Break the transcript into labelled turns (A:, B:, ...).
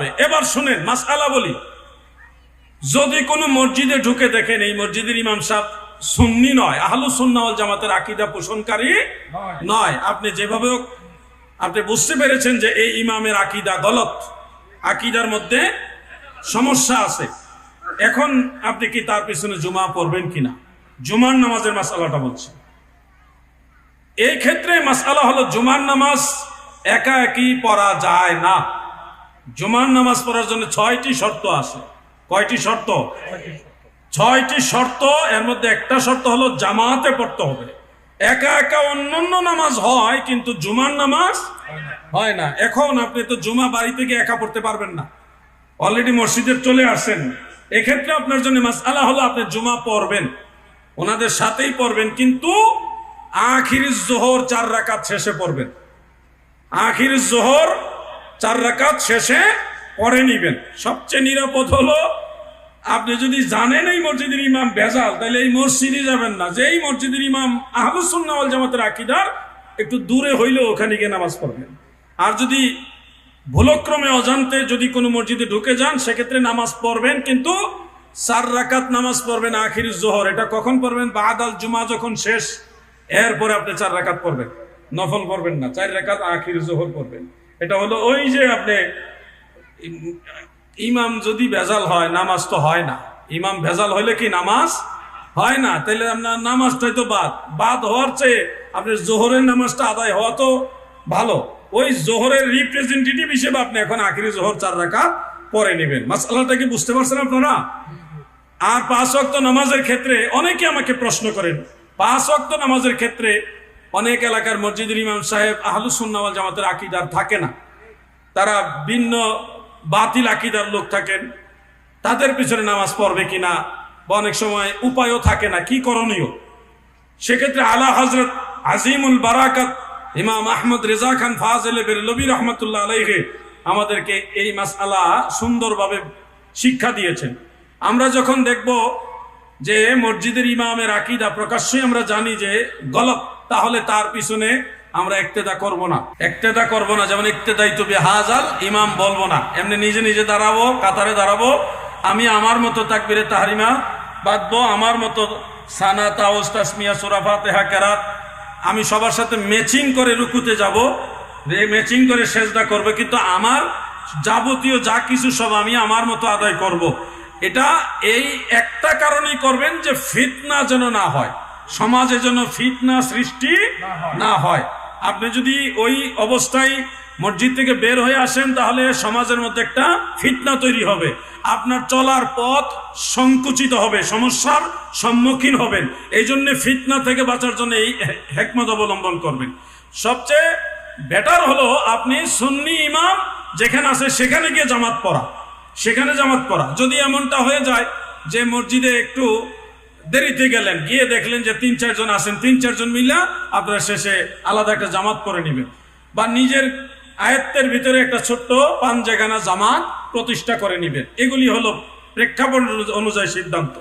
A: যাবে। এবার শুনেন মাসআলা বলি, যদি কোনো মসজিদে ঢুকে দেখেন এই মসজিদের ইমাম সাহেব সুন্নি নয়, আহলুস সুন্নাহ ওয়াল জামাতের আকীদা পোষণকারী নয়, আপনি যেভাবে আপনি বুঝতে পেরেছেন যে এই ইমামের আকীদা গলত, আকীদার মধ্যে সমস্যা আছে, এখন আপনি কি তার পিছনে জুমা পড়বেন কিনা? জুমার নামাজের মাসআলাটা বলছি। এই ক্ষেত্রে মাসআলা হলো জুমার নামাজ একা একই পড়া যায় না। জুমার নামাজ পড়ার জন্য 6টি শর্ত আছে। কয়টি শর্ত? 6টি শর্ত। এর মধ্যে একটা শর্ত হলো জামাতে পড়তে হবে। একা একা অন্যান্য নামাজ হয়, কিন্তু জুমার নামাজ হয় না। এখন আপনি তো জুমা বাড়িতে গিয়ে একা পড়তে পারবেন না, অলরেডি মসজিদে চলে আসেন। এক্ষেত্রে আপনার জন্য মাসআলা হলো আপনি জুমা পড়বেন, ওনাদের সাথেই পড়বেন, কিন্তু আখির জোহর 4 রাকাত শেষে পড়বেন। আখির জোহর 4 রাকাত শেষে পড়ে নিবেন। সবচেয়ে নিরাপদ হলো আপনি যদি জানেন এই মসজিদের ইমাম ভেজাল, তাহলে এই মসজিদে যাবেন না। যেই মসজিদের ইমাম আহলুস সুন্নাহ ওয়াল জামাতের আকীদার, একটু দূরে হইলেও ওখানে গিয়ে নামাজ পড়বেন। আর যদি ভুলক্রমে অজান্তে যদি কোনো মসজিদে ঢুকে যান, সেক্ষেত্রে নামাজ পড়বেন, কিন্তু 4 রাকাত নামাজ পড়বেন আখির জোহর। এটা কখন পড়বেন? বাদাল জুমা যখন শেষ, এরপরে আপনি 4 রাকাত পড়বেন, নফল পড়বেন না, 4 রাকাত আখির জোহর পড়বেন। এটা হলো ওই যে আপনি ইমাম যদি ভেজাল হয় নামাজ তো হয় না। ইমাম ভেজাল হইলে কি নামাজ হয় না? তাহলে আপনার নামাজটাই তো বাদ হওয়ার চেয়ে আপনার জোহরের নামাজটা আদায় হওয়া তো ভালো। ওই জোহরের রিপ্রেজেন্টেটিভ হিসেবে আপনি এখন আখিরি জোহর 4 রাকাত পড়ে নেবেন। মাসআলাটা কি বুঝতে পারছেন আপনারা? আর 5 ওয়াক্ত নামাজের ক্ষেত্রে অনেকে আমাকে প্রশ্ন করেন, 5 ওয়াক্ত নামাজের ক্ষেত্রে অনেক এলাকার মসজিদের ইমাম সাহেব আহলুস সুন্নাহ ওয়াল জামাতের আকীদার থাকে না, তারা ভিন্ন বাতিল আকীদার লোক থাকেন। তাদের পিছনে নামাজ পড়বে কিনা, বা অনেক সময় উপায়ও থাকে না, কি করণীয়? সেক্ষেত্রে আলা হযরত আজিমুল বারাকাত ইমাম আহমদ রেজা খান ফাজিল বেরলভী রহমতুল্লাহ আলাইহি আমাদেরকে এই মাসআলা সুন্দরভাবে শিক্ষা দিয়েছেন। আমরা যখন দেখব যে মসজিদের ইমামের আকীদা প্রকাশ্যই আমরা জানি যে গলত, তাহলে তার পিছনে আমরা ইক্তেদা করব না। যেমন ইক্তেদাইতু বিহাযাল ইমাম বলবো না, এমনি নিজে নিজে দাঁড়াবো, কাতারে দাঁড়াবো, আমি আমার মতো তাকবীরে তাহরিমা বাঁধবো, আমার মতো সানা তাওস তাসমিয়া সূরা ফাতিহা কেরাত, আমি সবার সাথে ম্যাচিং করে রুকুতে যাব, ম্যাচিং করে সেজদা করবে, কিন্তু আমার যাবতীয় যা কিছু সব আমি আমার মতো আদায় করব। এটা এই একটা কারণেই করবেন যে ফিতনা যেন না হয়, সমাজে যেন ফিতনা সৃষ্টি না হয়। আপনি যদি ওই অবস্থায় মসজিদ থেকে বের হয়ে আসেন, তাহলে সমাজের মধ্যে একটা ফিতনা তৈরি হবে, আপনার চলার পথ সংকুচিত হবে, সমস্যার সম্মুখীন হবেন। এই জন্য ফিতনা থেকে বাঁচার জন্য এই হিকমত অবলম্বন করবেন। সবচেয়ে বেটার হলো আপনি সুন্নি ইমাম যেখানে আছে সেখানে গিয়ে জামাত পড়া। যদি এমনটা হয়ে যায় যে মসজিদে একটু দেরিতে গেলেন, গিয়ে দেখলেন যে 3-4 জন আছেন, 3-4 জন মিলা আপনারা শেষে আলাদা একটা জামাত করে নেবেন, বা নিজের আয়ত্তের ভিতরে একটা ছোট্ট পাঞ্জেখানা জামাত প্রতিষ্ঠা করে নেবেন। এগুলি হলো প্রেক্ষাপট অনুযায়ী সিদ্ধান্ত।